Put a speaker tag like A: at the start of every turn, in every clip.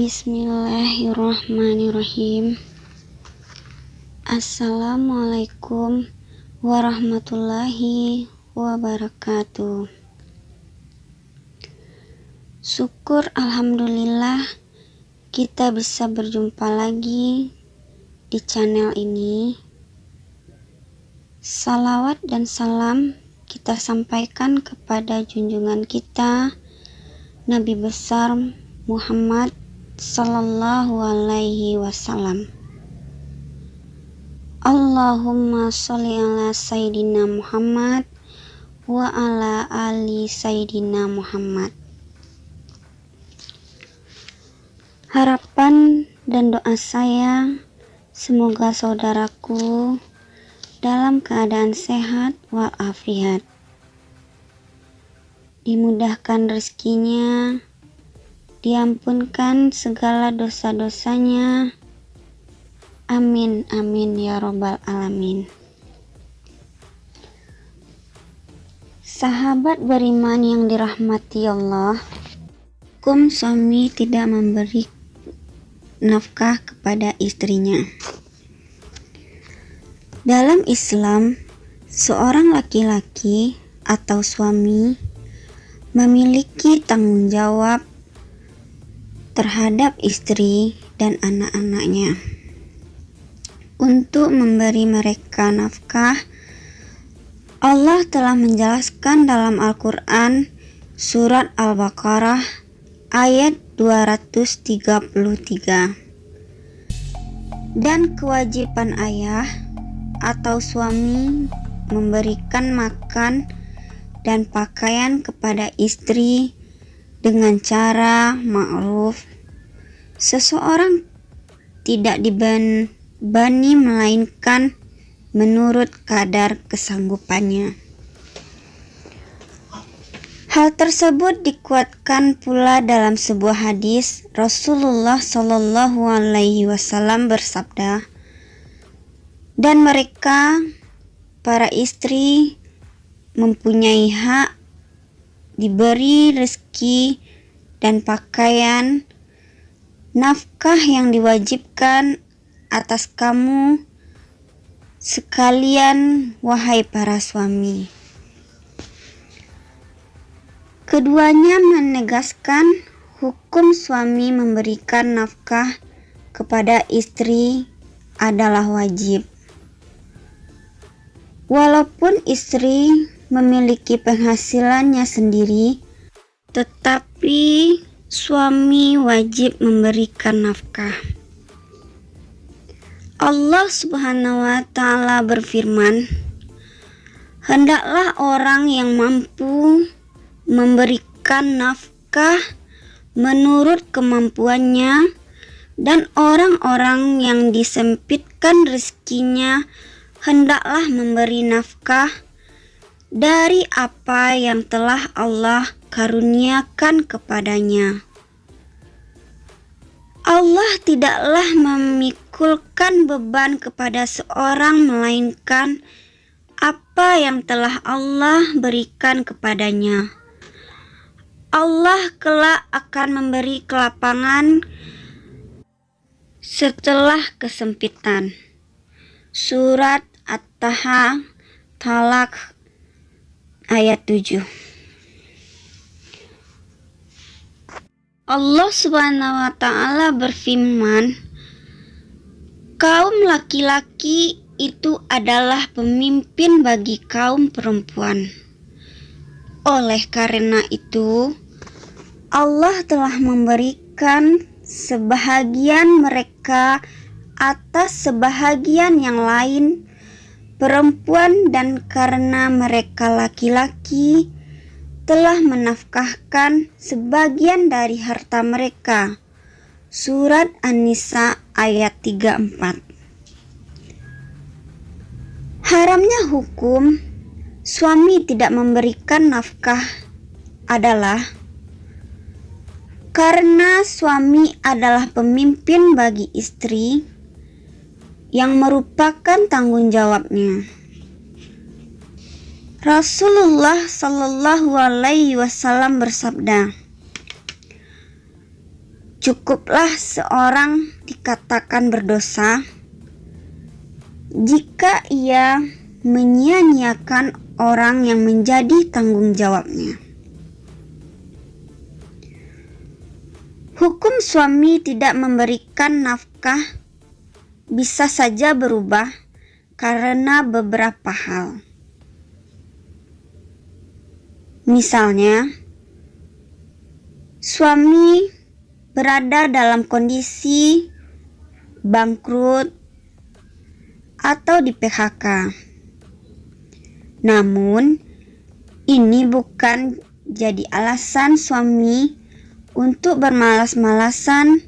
A: Bismillahirrahmanirrahim. Assalamualaikum warahmatullahi wabarakatuh. Syukur alhamdulillah kita bisa berjumpa lagi di channel ini. Salawat dan salam kita sampaikan kepada junjungan kita Nabi besar Muhammad sallallahu alaihi wasallam. Allahumma sholli ala Sayyidina Muhammad wa ala ali Sayyidina Muhammad. Harapan dan doa saya semoga saudaraku dalam keadaan sehat walafiat, dimudahkan rezekinya, diampunkan segala dosa-dosanya. Amin amin ya robbal alamin. Sahabat beriman yang dirahmati Allah, hukum suami tidak memberi nafkah kepada istrinya. Dalam Islam, seorang laki-laki atau suami memiliki tanggung jawab terhadap istri dan anak-anaknya untuk memberi mereka nafkah. Allah telah menjelaskan dalam Al-Quran surat Al-Baqarah ayat 233. Dan kewajiban ayah atau suami memberikan makan dan pakaian kepada istri dengan cara ma'ruf. Seseorang tidak dibebani melainkan menurut kadar kesanggupannya. Hal tersebut dikuatkan pula dalam sebuah hadis. Rasulullah Shallallahu alaihi wasallam bersabda, dan mereka para istri mempunyai hak diberi rezeki dan pakaian, nafkah yang diwajibkan atas kamu sekalian, wahai para suami. Keduanya menegaskan hukum suami memberikan nafkah kepada istri adalah wajib. Walaupun istri memiliki penghasilannya sendiri, tetapi suami wajib memberikan nafkah. Allah Subhanahu wa ta'ala berfirman, hendaklah orang yang mampu memberikan nafkah menurut kemampuannya, dan orang-orang yang disempitkan rezekinya hendaklah memberi nafkah dari apa yang telah Allah karuniakan kepadanya. Allah tidaklah memikulkan beban kepada seorang melainkan apa yang telah Allah berikan kepadanya. Allah kelak akan memberi kelapangan setelah kesempitan. Surat At-Taha Talak ayat 7. Allah Subhanahu wa ta'ala berfirman, kaum laki-laki itu adalah pemimpin bagi kaum perempuan. Oleh karena itu, Allah telah memberikan sebahagian mereka atas sebahagian yang lain, perempuan, dan karena mereka laki-laki telah menafkahkan sebagian dari harta mereka. Surat An-Nisa ayat 34. Haramnya hukum suami tidak memberikan nafkah adalah karena suami adalah pemimpin bagi istri yang merupakan tanggung jawabnya. Rasulullah Shallallahu alaihi wasallam bersabda, cukuplah seorang dikatakan berdosa jika ia menyia-nyiakan orang yang menjadi tanggung jawabnya. Hukum suami tidak memberikan nafkah bisa saja berubah karena beberapa hal. Misalnya, suami berada dalam kondisi bangkrut atau di PHK. Namun, ini bukan jadi alasan suami untuk bermalas-malasan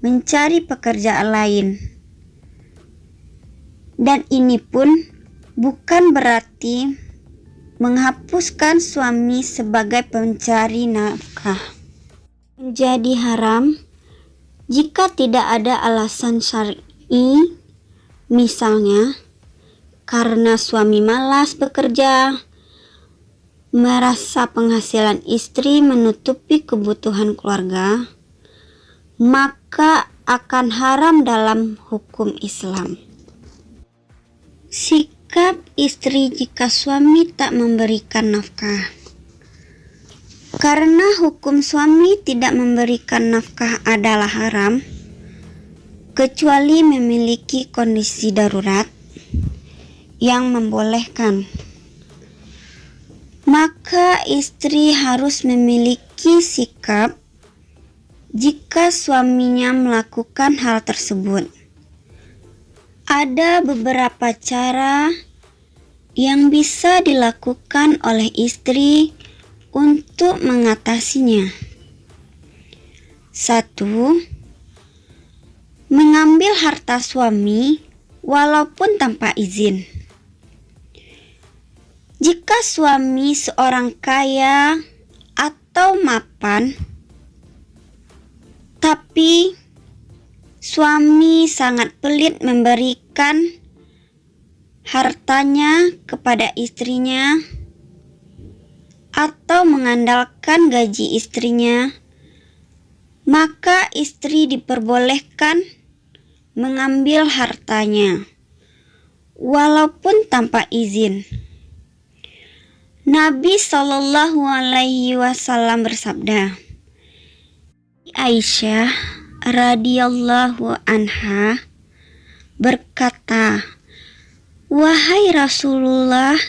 A: mencari pekerjaan lain. Dan ini pun bukan berarti menghapuskan suami sebagai pencari nafkah. Menjadi haram jika tidak ada alasan syar'i, misalnya karena suami malas bekerja, merasa penghasilan istri menutupi kebutuhan keluarga, maka akan haram dalam hukum Islam. Sikap istri jika suami tak memberikan nafkah. Karena hukum suami tidak memberikan nafkah adalah haram, kecuali memiliki kondisi darurat yang membolehkan, maka istri harus memiliki sikap jika suaminya melakukan hal tersebut. Ada beberapa cara yang bisa dilakukan oleh istri untuk mengatasinya. 1. Mengambil harta suami walaupun tanpa izin. Jika suami seorang kaya atau mapan, tapi suami sangat pelit memberikan hartanya kepada istrinya atau mengandalkan gaji istrinya, maka istri diperbolehkan mengambil hartanya walaupun tanpa izin. Nabi SAW bersabda, Aisyah radhiyallahu anha berkata, "Wahai Rasulullah,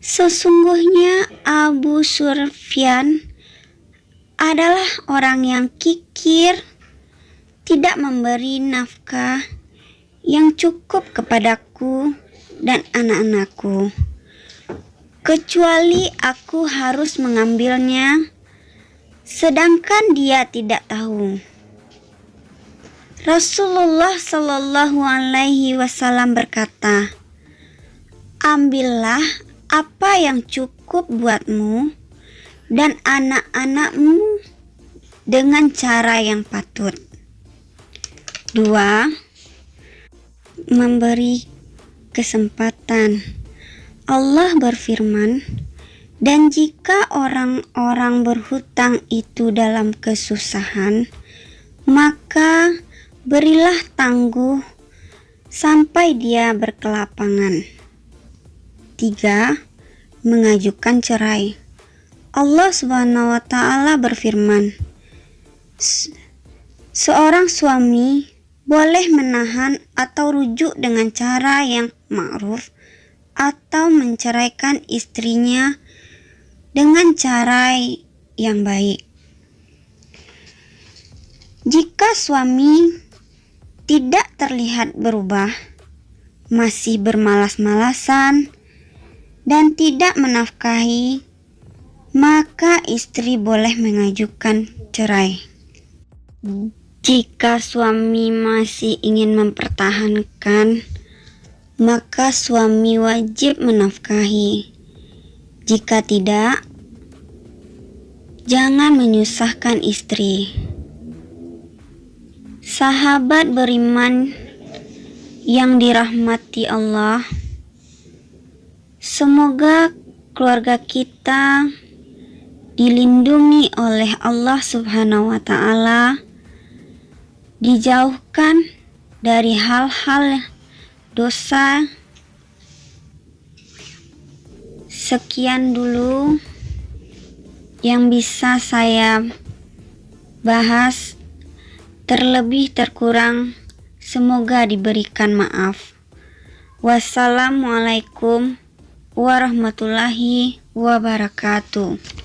A: sesungguhnya Abu Sufyan adalah orang yang kikir, tidak memberi nafkah yang cukup kepadaku dan anak-anakku, kecuali aku harus mengambilnya, sedangkan dia tidak tahu." Rasulullah Shallallahu Alaihi Wasallam berkata, "Ambillah apa yang cukup buatmu dan anak-anakmu dengan cara yang patut." 2. Memberi kesempatan. Allah berfirman, "Dan jika orang-orang berhutang itu dalam kesusahan, maka berilah tangguh sampai dia berkelapangan." 3. Mengajukan cerai. Allah Subhanahu wa Ta'ala berfirman, "Seorang suami boleh menahan atau rujuk dengan cara yang ma'ruf atau menceraikan istrinya dengan cara yang baik." Jika suami tidak terlihat berubah, masih bermalas-malasan, dan tidak menafkahi, maka istri boleh mengajukan cerai. Jika suami masih ingin mempertahankan, maka suami wajib menafkahi. Jika tidak, jangan menyusahkan istri. Sahabat beriman yang dirahmati Allah, semoga keluarga kita dilindungi oleh Allah Subhanahu wa Ta'ala dijauhkan dari hal-hal dosa. Sekian dulu yang bisa saya bahas. Terlebih terkurang, semoga diberikan maaf. Wassalamualaikum warahmatullahi wabarakatuh.